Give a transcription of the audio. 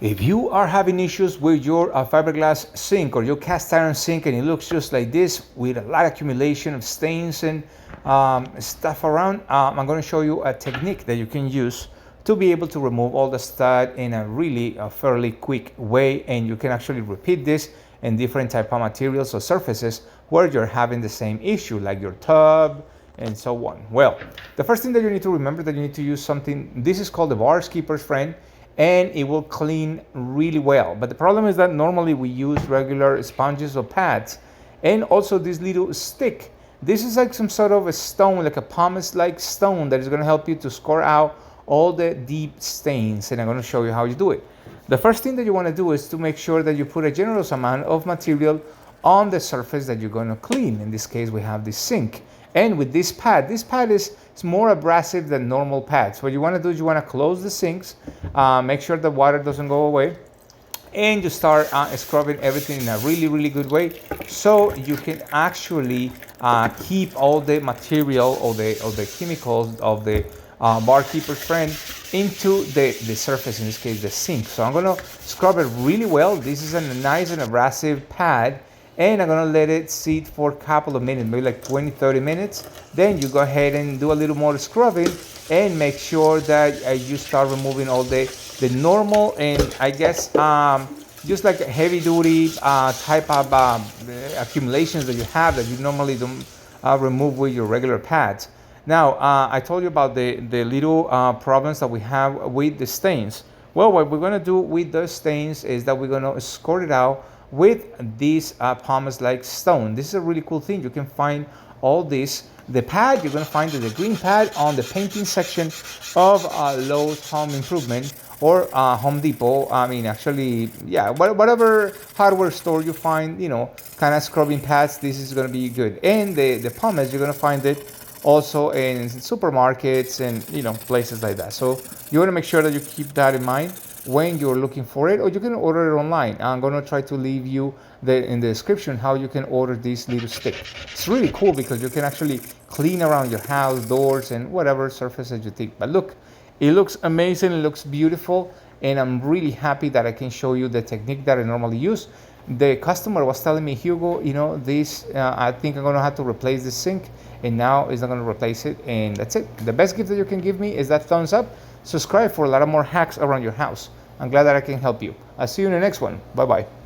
If you are having issues with your fiberglass sink or your cast iron sink and it looks just like this with a lot of accumulation of stains and stuff around, I'm going to show you a technique that you can use to be able to remove all the stud in a really fairly quick way, and you can actually repeat this in different type of materials or surfaces where you're having the same issue, like your tub and so on. Well, the first thing that you need to remember that you need to use something, this is called the bar keeper's friend, and it will clean really well. But the problem is that normally we use regular sponges or pads, and also this little stick. This is like some sort of a stone, like a pumice-like stone that is going to help you to score out all the deep stains, and I'm going to show you how you do it. The first thing that you want to do is to make sure that you put a generous amount of material on the surface that you're going to clean. In this case, we have this sink. And with this pad is more abrasive than normal pads. What you want to do is you want to close the sinks, make sure the water doesn't go away, and you start scrubbing everything in a really good way, so you can actually keep all the material or the chemicals of the barkeeper's friend into the surface, in this case the sink. So I'm going to scrub it really well. This is a nice and abrasive pad, and I'm gonna let it sit for a couple of minutes, maybe like 20-30 minutes. Then you go ahead and do a little more scrubbing and make sure that you start removing all the normal and I guess just like heavy duty type of accumulations that you have that you normally don't remove with your regular pads. Now, I told you about the little problems that we have with the stains. Well, what we're gonna do with the stains is that we're gonna score it out with this pumice-like stone. This is a really cool thing. You can find all this. The pad, you're going to find the green pad on the painting section of Lowe's Home Improvement or Home Depot. I mean, actually, yeah, whatever hardware store you find, kind of scrubbing pads, this is going to be good. And the pumice, you're going to find it also in supermarkets and, places like that. So you want to make sure that you keep that in mind when you're looking for it, or you can order it online. I'm going to try to leave you in the description how you can order this little stick. It's really cool because you can actually clean around your house, doors, and whatever surfaces you think. But look, it looks amazing, it looks beautiful, and I'm really happy that I can show you the technique that I normally use. The customer was telling me, Hugo, this, I think I'm going to have to replace the sink, and now it's not going to replace it, and that's it. The best gift that you can give me is that thumbs up. Subscribe for a lot of more hacks around your house. I'm glad that I can help you. I'll see you in the next one. Bye-bye.